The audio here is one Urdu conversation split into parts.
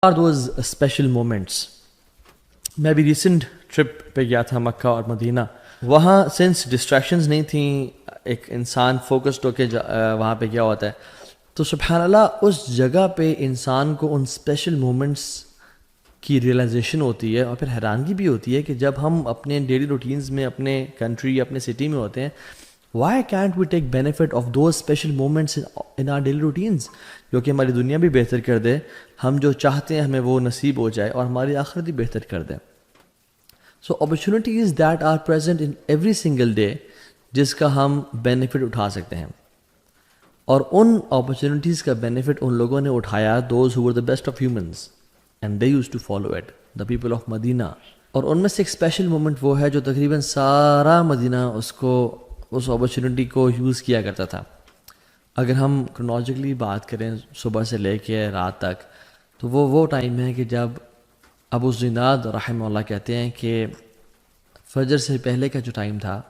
are those special moments. میں بھی ریسنٹ ٹرپ پہ گیا تھا مکہ اور مدینہ. وہاں سنس ڈسٹریکشنز نہیں تھیں, ایک انسان فوکسڈ ہو کے وہاں پہ گیا ہوتا ہے, تو سبحان اللہ اس جگہ پہ انسان کو ان اسپیشل مومنٹس کی ریئلائزیشن ہوتی ہے, اور پھر حیرانگی بھی ہوتی ہے کہ جب ہم اپنے ڈیلی روٹینز میں اپنے کنٹری یا اپنے سٹی میں ہوتے ہیں, why can't we take benefit of those special moments in our daily routines, جو کہ ہماری دنیا بھی بہتر کر دے, ہم جو چاہتے ہیں ہمیں وہ نصیب ہو جائے, اور ہماری آخرت بھی بہتر کر دے. So opportunities that are present in every single day, جس کا ہم بینیفٹ اٹھا سکتے ہیں, اور ان اپرچونیٹیز کا بینیفٹ ان لوگوں نے اٹھایا, those who were the best of humans and they used to follow it, the people of Medina. اور ان میں سے ایک اسپیشل مومنٹ وہ ہے جو تقریباً سارا مدینہ اس اپرچونیٹی کو یوز کیا کرتا تھا. اگر ہم کرونالوجیکلی بات کریں صبح سے لے کے رات تک, تو وہ ٹائم ہے کہ جب ابو زناد رحمہ اللہ کہتے ہیں کہ فجر سے پہلے کا جو ٹائم تھا,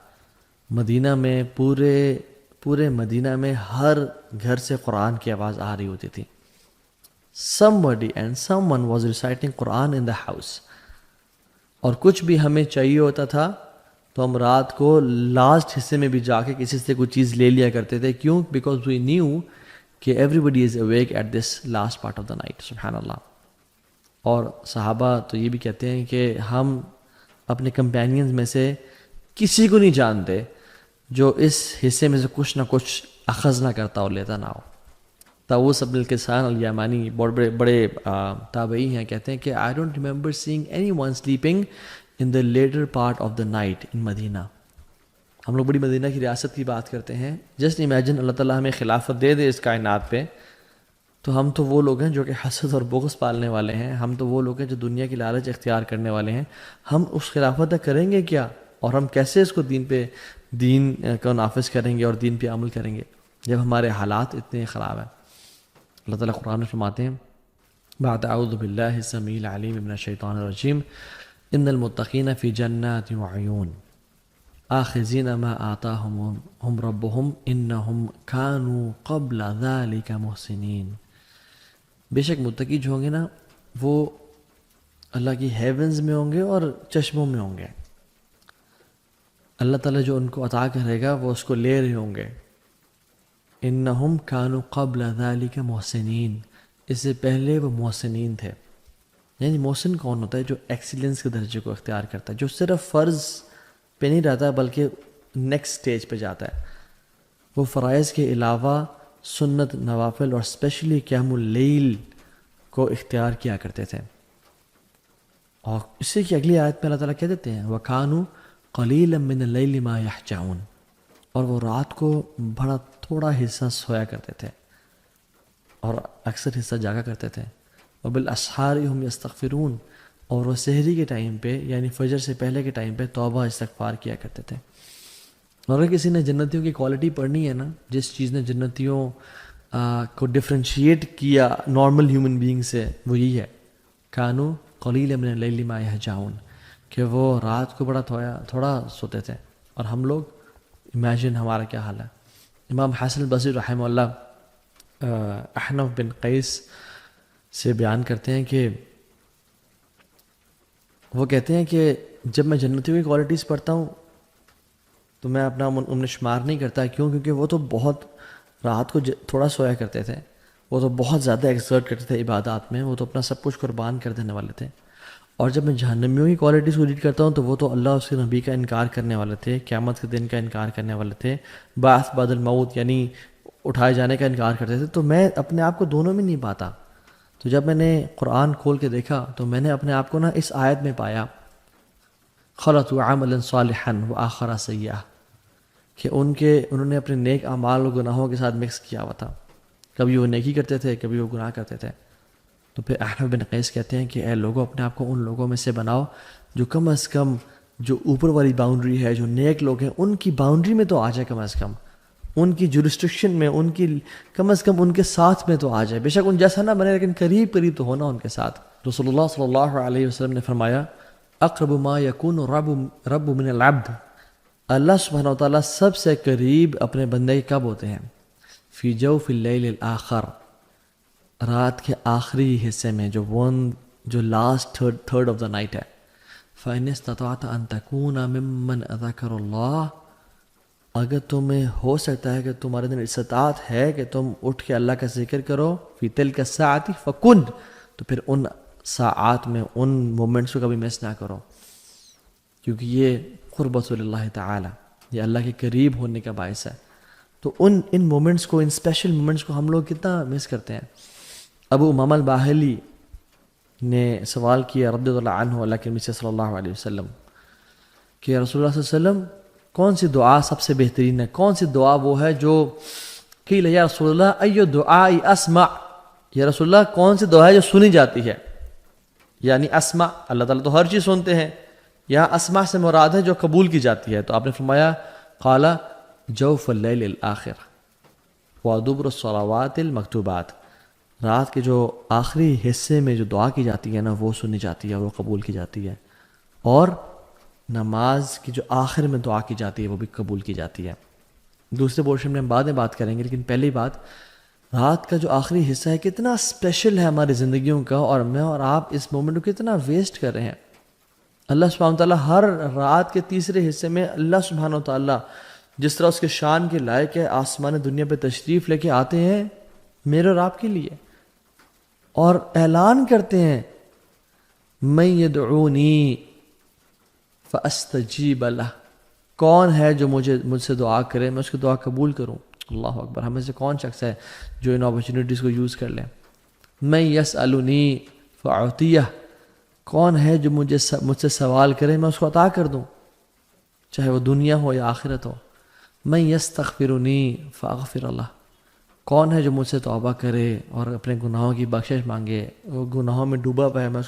مدینہ میں پورے مدینہ میں ہر گھر سے قرآن کی آواز آ رہی ہوتی تھی. somebody and someone was reciting Quran in the house. اور کچھ بھی ہمیں چاہیے ہوتا تھا تو ہم رات کو لاسٹ حصے میں بھی جا کے کسی سے کوئی چیز لے لیا کرتے تھے. کیوں؟ بیکاز وی نیو کہ everybody is awake at this last part of the night. سبحان اللہ. اور صحابہ تو یہ بھی کہتے ہیں کہ ہم اپنے کمپینینز میں سے کسی کو نہیں جانتے جو اس حصے میں سے کچھ نہ کچھ اخذ نہ کرتا اور لیتا نہ ہو. طاووس بن کیسان الیمانی بڑے تابعی ہیں, کہتے ہیں کہ I don't remember seeing anyone sleeping in the later part of the night in مدینہ. ہم لوگ بڑی مدینہ کی ریاست کی بات کرتے ہیں. جسٹ امیجن اللہ تعالیٰ ہمیں خلافت دے اس کائنات پہ, تو ہم تو وہ لوگ ہیں جو کہ حسد اور بغض پالنے والے ہیں, ہم تو وہ لوگ ہیں جو دنیا کی لالچ اختیار کرنے والے ہیں. ہم اس خلافت تک کریں گے کیا, اور ہم کیسے اس کو دین کو نافذ کریں گے اور دین پہ عمل کریں گے جب ہمارے حالات اتنے خراب ہیں. اللہ تعالیٰ قرآن میں فرماتے ہیں, بعد اعوذ باللہ السمیع العلیم من الشیطان الرجیم, ان المتقین فی جنات وعیون آخذین ما آتاہم ربہم انہم کانوا قبل ذلک محسنین. بے شک متقی جو ہوں گے نا, وہ اللہ کی ہیونز میں ہوں گے اور چشموں میں ہوں گے. اللہ تعالیٰ جو ان کو عطا کرے گا وہ اس کو لے رہے ہوں گے. انہم کانوا قبل ذلک محسنین, اس سے پہلے وہ محسنین تھے. یعنی محسن کون ہوتا ہے؟ جو ایکسیلنس کے درجے کو اختیار کرتا ہے, جو صرف فرض پہ نہیں رہتا بلکہ نیکسٹ سٹیج پہ جاتا ہے. وہ فرائض کے علاوہ سنت, نوافل اور اسپیشلی قیام اللیل کو اختیار کیا کرتے تھے. اور اسی کی اگلی آیت میں اللہ تعالیٰ کہہ دیتے ہیں وَكَانُوا قَلِيلًا مِّنَ اللَّيْلِ مَا يَحْجَعُونَ, اور وہ رات کو بڑا تھوڑا حصہ سویا کرتے تھے اور اکثر حصہ جاگا کرتے تھے. وَبِالْأَسْحَارِ هُمْ يَسْتَغْفِرُونَ, اور وہ سحری کے ٹائم پہ یعنی فجر سے پہلے کے ٹائم پہ توبہ استغفار کیا کرتے تھے. اور اگر کسی نے جنتیوں کی کوالٹی پڑھنی ہے نا, جس چیز نے جنتیوں کو ڈفرینشیٹ کیا نارمل ہیومن بینگ سے, وہ یہی ہے کانوا قلیلا من اللیل ما یہجعون, کہ وہ رات کو بڑا تھوڑا سوتے تھے. اور ہم لوگ امیجن ہمارا کیا حال ہے. امام حسن البصری رحمہ اللہ احنف بن قیس سے بیان کرتے ہیں کہ وہ کہتے ہیں کہ جب میں جنتیوں کی کوالٹیز پڑھتا ہوں تو میں اپنا ان شمار نہیں کرتا. کیوں؟ کیونکہ وہ تو بہت رات کو تھوڑا سویا کرتے تھے, وہ تو بہت زیادہ ایکسرٹ کرتے تھے عبادات میں, وہ تو اپنا سب کچھ قربان کر دینے والے تھے. اور جب میں جہنمیوں کی کوالٹیز کو ریڈ کرتا ہوں تو وہ تو اللہ اس کے نبی کا انکار کرنے والے تھے, قیامت کے دن کا انکار کرنے والے تھے, بعث بعد الموت یعنی اٹھائے جانے کا انکار کرتے تھے. تو میں اپنے آپ کو دونوں میں نہیں پاتا. تو جب میں نے قرآن کھول کے دیکھا تو میں نے اپنے آپ کو نا اس آیت میں پایا خلطوا عملا صالحا وآخر سیئا, کہ انہوں نے اپنے نیک اعمال و گناہوں کے ساتھ مکس کیا ہوا تھا. کبھی وہ نیکی کرتے تھے, کبھی وہ گناہ کرتے تھے. تو پھر احنف بن قیس کہتے ہیں کہ اے لوگوں, اپنے آپ کو ان لوگوں میں سے بناؤ جو کم از کم جو اوپر والی باؤنڈری ہے, جو نیک لوگ ہیں ان کی باؤنڈری میں تو آ جائے, کم از کم ان کی جورسٹکشن میں, ان کی کم از کم ان کے ساتھ میں تو آ جائے. بے شک ان جیسا نہ بنے لیکن قریب تو ہونا ان کے ساتھ. رسول اللہ صلی اللہ علیہ وسلم نے فرمایا اقرب ما یکون رب من العبد, اللہ سبحانہ وتعالیٰ سب سے قریب اپنے بندے کب ہوتے ہیں؟ فی جوف اللیل الآخر, رات کے آخری حصے میں جو last third of the night ہے، فَإِنِ اسْتَطَعْتَ أَن تَكُونَ مِمَّنْ ذَكَرَ اللَّهَ، اگر تمہیں ہو سکتا ہے کہ تمہارے دن استطاعت ہے کہ تم اٹھ کے اللہ کا ذکر کرو فی تلک الساعۃ فکن، تو پھر ان ساعات میں ان مومنٹس کو کبھی مس نہ کرو، کیونکہ یہ قربت اللہ تعالی، یہ اللہ کے قریب ہونے کا باعث ہے۔ تو ان مومنٹس کو، ان اسپیشل مومنٹس کو ہم لوگ کتنا مس کرتے ہیں۔ ابو امامہ الباہلی نے سوال کیا رضی اللہ عنہ اللہ کے نبی صلی اللہ علیہ وسلم کہ رسول اللہ صلی اللہ علیہ وسلم کون سی دعا سب سے بہترین ہے، کون سی دعا وہ ہے جو قیل یا رسول اللہ ایو دعاء اسمع، یا رسول اللہ کون سی دعا ہے جو سنی جاتی ہے، یعنی اسمع اللہ تعالیٰ تو ہر چیز سنتے ہیں، یہاں اسمع سے مراد ہے جو قبول کی جاتی ہے، تو آپ نے فرمایا قال جوف اللیل الآخر ودبر الصلوات المکتوبات، رات کے جو آخری حصے میں جو دعا کی جاتی ہے نا وہ سنی جاتی ہے، وہ قبول کی جاتی ہے، اور نماز کی جو آخر میں دعا کی جاتی ہے وہ بھی قبول کی جاتی ہے۔ دوسرے پورشن میں ہم بعد میں بات کریں گے، لیکن پہلی بات، رات کا جو آخری حصہ ہے کتنا اسپیشل ہے ہماری زندگیوں کا، اور میں اور آپ اس مومنٹ کو کتنا ویسٹ کر رہے ہیں۔ اللہ سبحانہ وتعالیٰ ہر رات کے تیسرے حصے میں اللہ سبحانہ وتعالیٰ جس طرح اس کے شان کے لائق ہے آسمان دنیا پہ تشریف لے کے آتے ہیں میرے اور آپ کے لیے، اور اعلان کرتے ہیں من یدعونی فاستجیب لہ، کون ہے جو مجھ سے دعا کرے میں اس کی دعا قبول کروں۔ اللہ اکبر، ہمیں سے کون شخص ہے جو ان اپرچونیٹیز کو یوز کر لیں۔ من یسألنی فاعطیہ، کون ہے جو مجھ سے سوال کرے میں اس کو عطا کر دوں، چاہے وہ دنیا ہو یا آخرت ہو۔ من یستغفرنی فاغفر اللہ، کون ہے جو مجھ سے توبہ کرے اور اپنے گناہوں کی بخشش مانگے، وہ گناہوں میں ڈوبا پا ہے میں اس کو